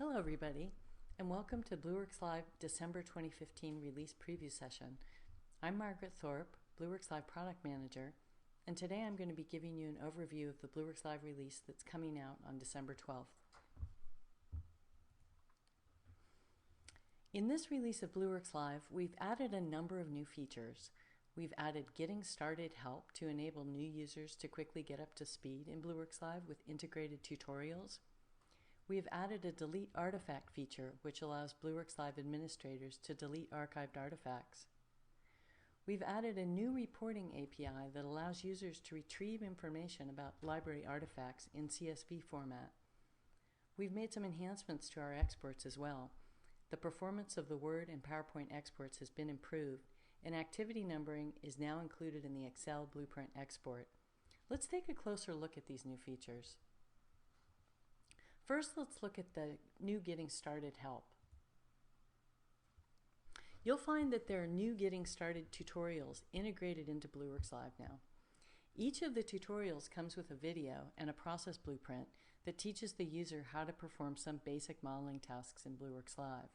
Hello everybody, and welcome to Blueworks Live December 2015 release preview session. I'm Margaret Thorpe, Blueworks Live Product Manager, and today I'm going to be giving you an overview of the Blueworks Live release that's coming out on December 12th. In this release of Blueworks Live, we've added a number of new features. We've added Getting Started help to enable new users to quickly get up to speed in Blueworks Live with integrated tutorials. We have added a Delete Artifact feature, which allows Blueworks Live administrators to delete archived artifacts. We've added a new reporting API that allows users to retrieve information about library artifacts in CSV format. We've made some enhancements to our exports as well. The performance of the Word and PowerPoint exports has been improved, and activity numbering is now included in the Excel blueprint export. Let's take a closer look at these new features. First, let's look at the new Getting Started help. You'll find that there are new Getting Started tutorials integrated into Blueworks Live now. Each of the tutorials comes with a video and a process blueprint that teaches the user how to perform some basic modeling tasks in Blueworks Live.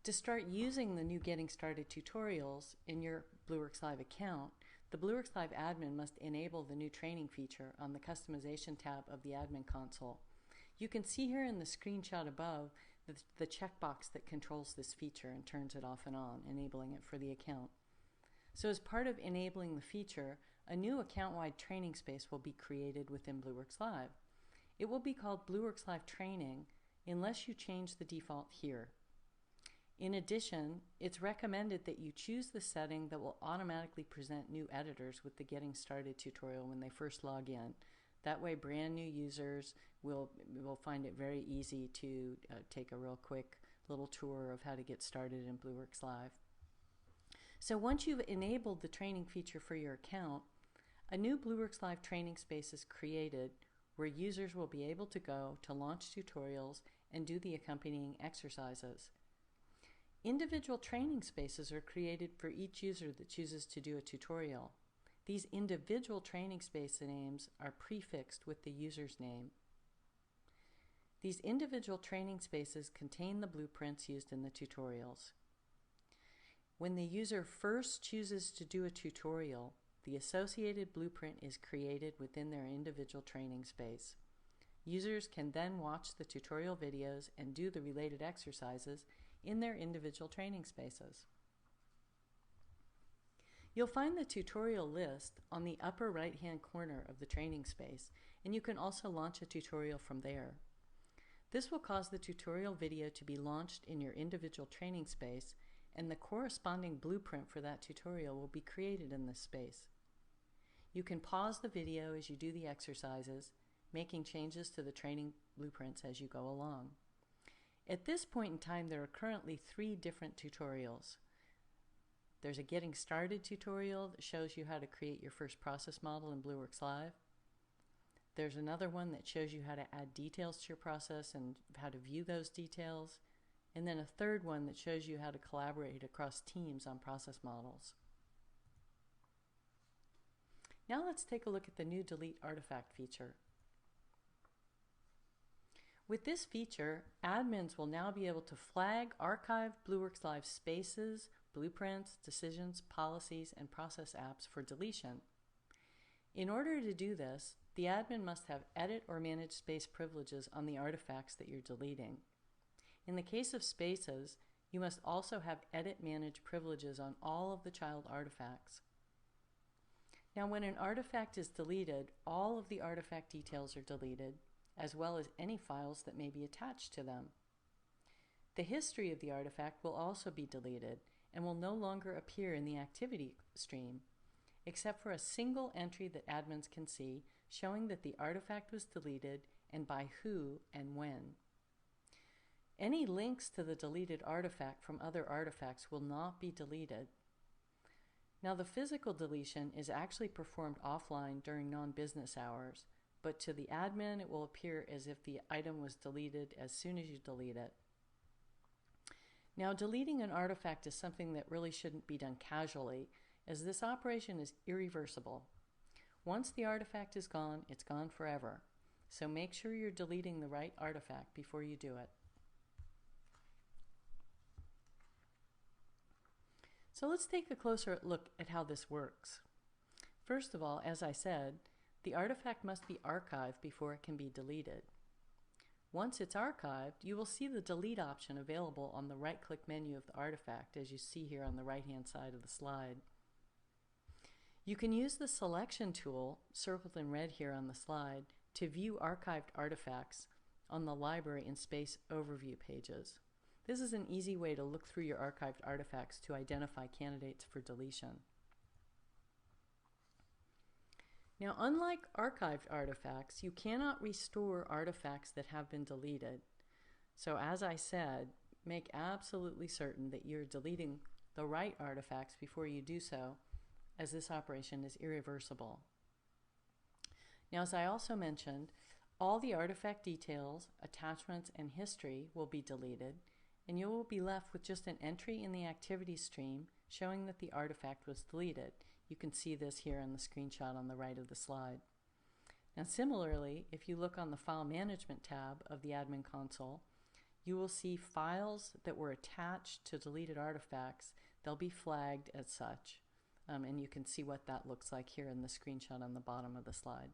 To start using the new Getting Started tutorials in your Blueworks Live account, the Blueworks Live admin must enable the new training feature on the Customization tab of the admin console. You can see here in the screenshot above the checkbox that controls this feature and turns it off and on, enabling it for the account. So as part of enabling the feature, a new account-wide training space will be created within Blueworks Live. It will be called Blueworks Live Training unless you change the default here. In addition, it's recommended that you choose the setting that will automatically present new editors with the Getting Started tutorial when they first log in. That way brand new users will find it very easy to take a real quick little tour of how to get started in Blueworks Live. So once you've enabled the training feature for your account, a new Blueworks Live training space is created where users will be able to go to launch tutorials and do the accompanying exercises. Individual training spaces are created for each user that chooses to do a tutorial. These individual training space names are prefixed with the user's name. These individual training spaces contain the blueprints used in the tutorials. When the user first chooses to do a tutorial, the associated blueprint is created within their individual training space. Users can then watch the tutorial videos and do the related exercises in their individual training spaces. You'll find the tutorial list on the upper right-hand corner of the training space, and you can also launch a tutorial from there. This will cause the tutorial video to be launched in your individual training space, and the corresponding blueprint for that tutorial will be created in this space. You can pause the video as you do the exercises, making changes to the training blueprints as you go along. At this point in time, there are currently 3 different tutorials. There's a Getting Started tutorial that shows you how to create your first process model in Blueworks Live. There's another one that shows you how to add details to your process and how to view those details. And then a third one that shows you how to collaborate across teams on process models. Now let's take a look at the new Delete Artifact feature. With this feature, admins will now be able to flag archived Blueworks Live spaces, blueprints, decisions, policies, and process apps for deletion. In order to do this, the admin must have edit or manage space privileges on the artifacts that you're deleting. In the case of spaces, you must also have edit manage privileges on all of the child artifacts. Now, when an artifact is deleted, all of the artifact details are deleted, as well as any files that may be attached to them. The history of the artifact will also be deleted and will no longer appear in the activity stream, except for a single entry that admins can see showing that the artifact was deleted and by who and when. Any links to the deleted artifact from other artifacts will not be deleted. Now, the physical deletion is actually performed offline during non-business hours, but to the admin it will appear as if the item was deleted as soon as you delete it. Now, deleting an artifact is something that really shouldn't be done casually, as this operation is irreversible. Once the artifact is gone, it's gone forever. So make sure you're deleting the right artifact before you do it. So let's take a closer look at how this works. First of all, as I said, the artifact must be archived before it can be deleted. Once it's archived, you will see the delete option available on the right-click menu of the artifact, as you see here on the right-hand side of the slide. You can use the selection tool, circled in red here on the slide, to view archived artifacts on the library and space overview pages. This is an easy way to look through your archived artifacts to identify candidates for deletion. Now, unlike archived artifacts, you cannot restore artifacts that have been deleted. So as I said, make absolutely certain that you're deleting the right artifacts before you do so, as this operation is irreversible. Now, as I also mentioned, all the artifact details, attachments, and history will be deleted, and you will be left with just an entry in the activity stream showing that the artifact was deleted. You can see this here in the screenshot on the right of the slide. Now similarly, if you look on the File Management tab of the Admin Console, you will see files that were attached to deleted artifacts. They'll be flagged as such, and you can see what that looks like here in the screenshot on the bottom of the slide.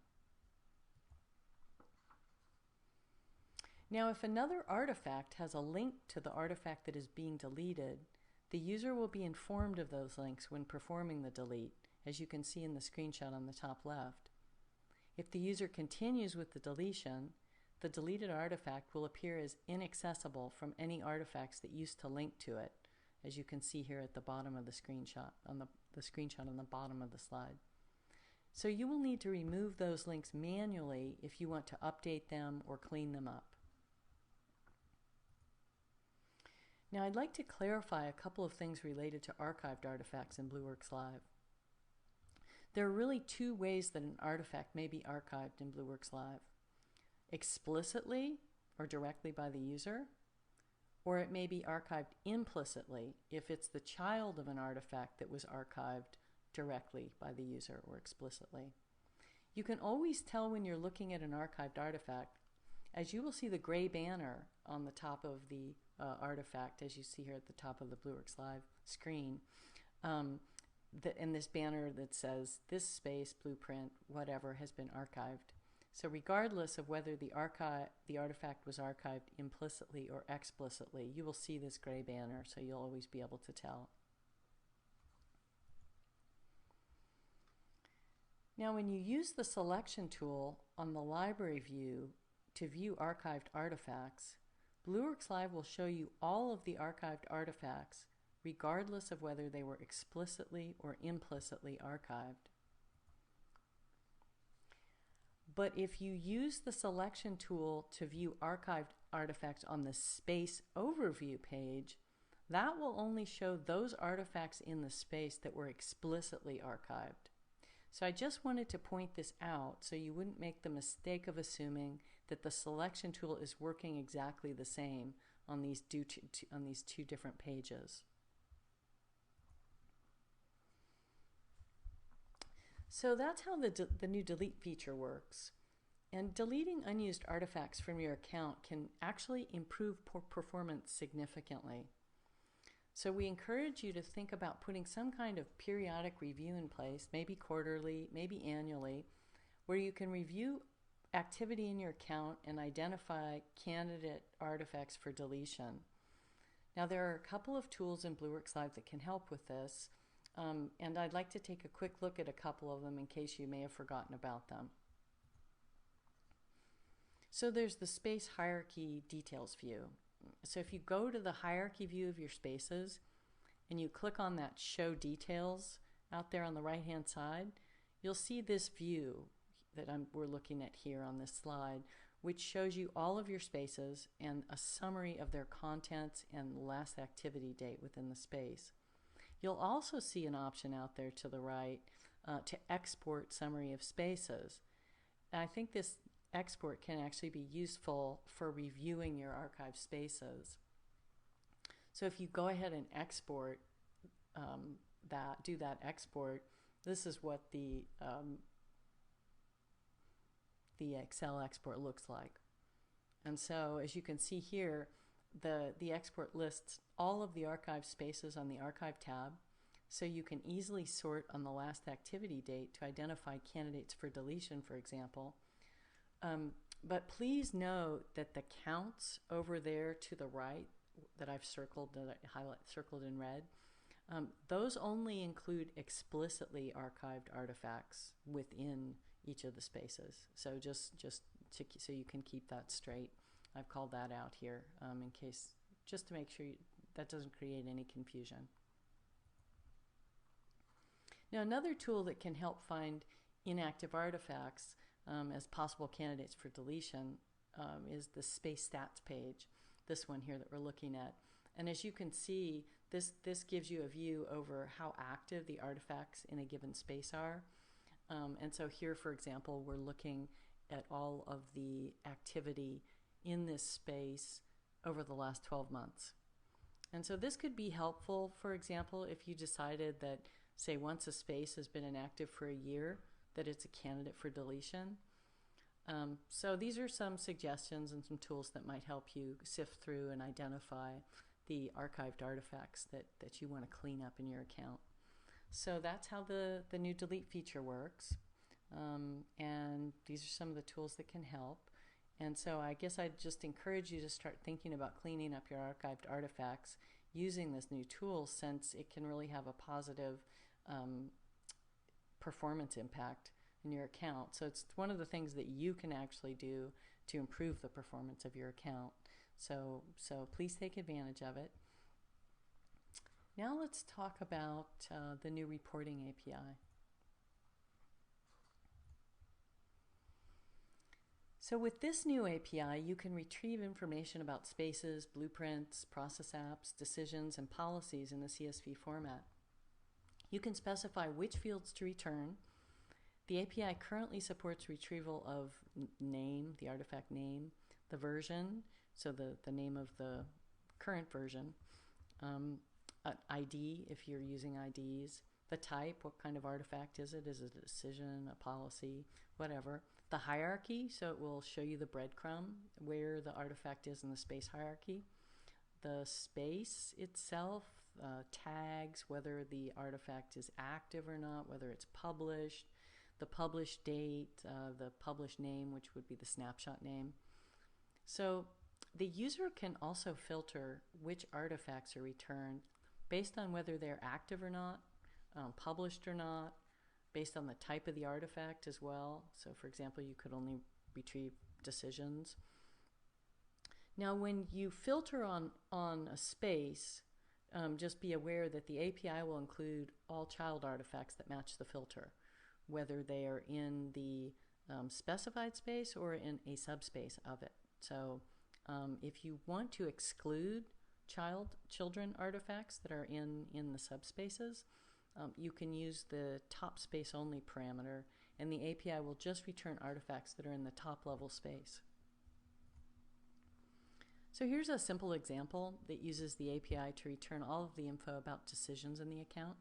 Now, if another artifact has a link to the artifact that is being deleted, the user will be informed of those links when performing the delete, as you can see in the screenshot on the top left. If the user continues with the deletion, the deleted artifact will appear as inaccessible from any artifacts that used to link to it, as you can see here at the bottom of the screenshot, on the screenshot on the bottom of the slide. So you will need to remove those links manually if you want to update them or clean them up. Now, I'd like to clarify a couple of things related to archived artifacts in Blueworks Live. There are really two ways that an artifact may be archived in Blueworks Live: explicitly or directly by the user, or it may be archived implicitly if it's the child of an artifact that was archived directly by the user or explicitly. You can always tell when you're looking at an archived artifact, as you will see the gray banner on the top of the artifact, as you see here at the top of the Blueworks Live screen, and this banner that says this space, blueprint, whatever, has been archived. So regardless of whether the artifact was archived implicitly or explicitly, you will see this gray banner, so you'll always be able to tell. Now, when you use the selection tool on the library view to view archived artifacts, Blueworks Live will show you all of the archived artifacts, regardless of whether they were explicitly or implicitly archived. But if you use the selection tool to view archived artifacts on the space overview page, that will only show those artifacts in the space that were explicitly archived. So I just wanted to point this out so you wouldn't make the mistake of assuming that the selection tool is working exactly the same on these two different pages. So that's how the new delete feature works. And deleting unused artifacts from your account can actually improve performance significantly. So we encourage you to think about putting some kind of periodic review in place, maybe quarterly, maybe annually, where you can review activity in your account and identify candidate artifacts for deletion. Now, there are a couple of tools in Blueworks Live that can help with this, and I'd like to take a quick look at a couple of them in case you may have forgotten about them. So there's the space hierarchy details view. So if you go to the hierarchy view of your spaces and you click on that show details out there on the right hand side, you'll see this view that we're looking at here on this slide, which shows you all of your spaces and a summary of their contents and last activity date within the space. You'll also see an option out there to the right to export summary of spaces. And I think this export can actually be useful for reviewing your archived spaces. So if you go ahead and export do that export, this is what the the Excel export looks like. And so as you can see here, the export lists all of the archive spaces on the Archive tab, so you can easily sort on the last activity date to identify candidates for deletion, for example. But please note that the counts over there to the right that I've circled, that I circled in red, those only include explicitly archived artifacts within each of the spaces. So so you can keep that straight. I've called that out here in case, just to make sure that doesn't create any confusion. Now, another tool that can help find inactive artifacts as possible candidates for deletion is the space stats page, this one here that we're looking at. And as you can see, this gives you a view over how active the artifacts in a given space are. And so here, for example, we're looking at all of the activity in this space over the last 12 months. And so this could be helpful, for example, if you decided that, say, once a space has been inactive for a year, that it's a candidate for deletion. So these are some suggestions and some tools that might help you sift through and identify the archived artifacts that you want to clean up in your account. So that's how the new delete feature works. And these are some of the tools that can help. And so I guess I'd just encourage you to start thinking about cleaning up your archived artifacts using this new tool, since it can really have a positive performance impact in your account. So it's one of the things that you can actually do to improve the performance of your account. So please take advantage of it. Now let's talk about the new reporting API. So with this new API, you can retrieve information about spaces, blueprints, process apps, decisions, and policies in the CSV format. You can specify which fields to return. The API currently supports retrieval of name, the artifact name, the version, so the name of the current version, an ID if you're using IDs, the type, what kind of artifact is it? Is it a decision, a policy, whatever. The hierarchy, so it will show you the breadcrumb where the artifact is in the space hierarchy. The space itself, tags, whether the artifact is active or not, whether it's published, the published date, the published name, which would be the snapshot name. So the user can also filter which artifacts are returned based on whether they're active or not, published or not, based on the type of the artifact as well. So for example, you could only retrieve decisions. Now when you filter on a space, just be aware that the API will include all child artifacts that match the filter, whether they are in the specified space or in a subspace of it. So if you want to exclude children artifacts that are in the subspaces, you can use the top space only parameter, and the API will just return artifacts that are in the top level space. So here's a simple example that uses the API to return all of the info about decisions in the account.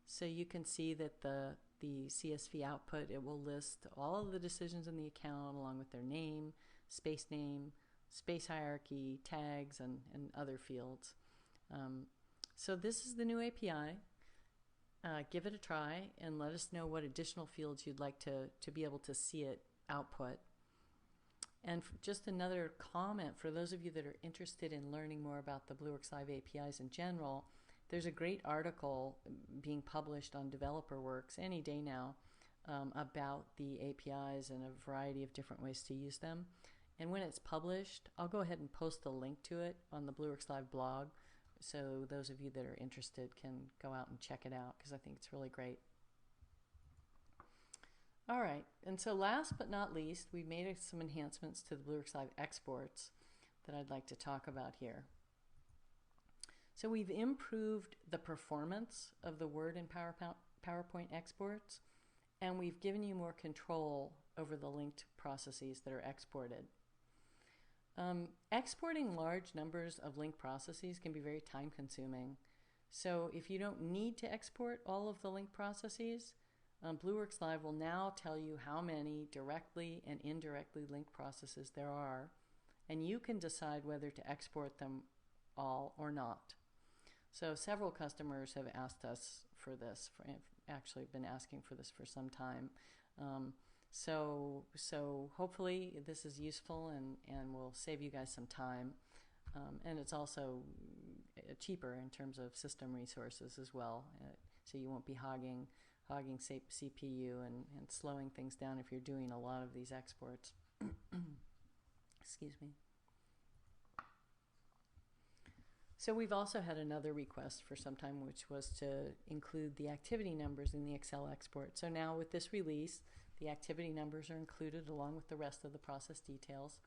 So you can see that the CSV output, it will list all of the decisions in the account along with their name, space hierarchy, tags, and other fields. So this is the new API. Give it a try and let us know what additional fields you'd like to be able to see it output. And just another comment for those of you that are interested in learning more about the Blueworks Live APIs in general, there's a great article being published on DeveloperWorks any day now about the APIs and a variety of different ways to use them. And when it's published, I'll go ahead and post a link to it on the Blueworks Live blog, so those of you that are interested can go out and check it out, because I think it's really great. All right, and so last but not least, we made some enhancements to the Blueworks Live exports that I'd like to talk about here. So we've improved the performance of the Word and PowerPoint exports, and we've given you more control over the linked processes that are exported. Exporting large numbers of linked processes can be very time consuming. So if you don't need to export all of the linked processes, Blueworks Live will now tell you how many directly and indirectly linked processes there are, and you can decide whether to export them all or not. So several customers have asked us for this, actually been asking for this for some time. So hopefully this is useful and will save you guys some time. And it's also cheaper in terms of system resources as well. So you won't be hogging CPU and slowing things down if you're doing a lot of these exports. Excuse me. So we've also had another request for some time, which was to include the activity numbers in the Excel export. So now with this release, the activity numbers are included along with the rest of the process details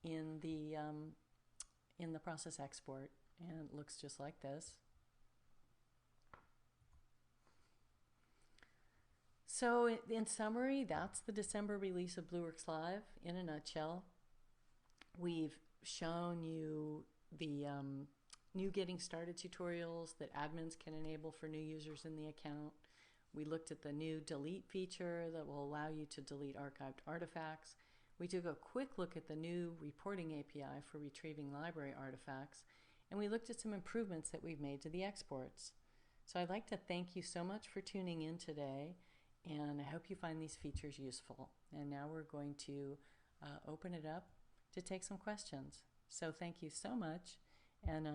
in the process export, and it looks just like this. So in summary, that's the December release of Blueworks Live in a nutshell. We've shown you the new getting started tutorials that admins can enable for new users in the account. We looked at the new delete feature that will allow you to delete archived artifacts. We took a quick look at the new reporting API for retrieving library artifacts, and we looked at some improvements that we've made to the exports. So I'd like to thank you so much for tuning in today, and I hope you find these features useful. And now we're going to open it up to take some questions. So thank you so much, and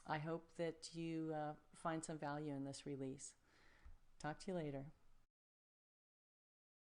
I hope that you find some value in this release. Talk to you later.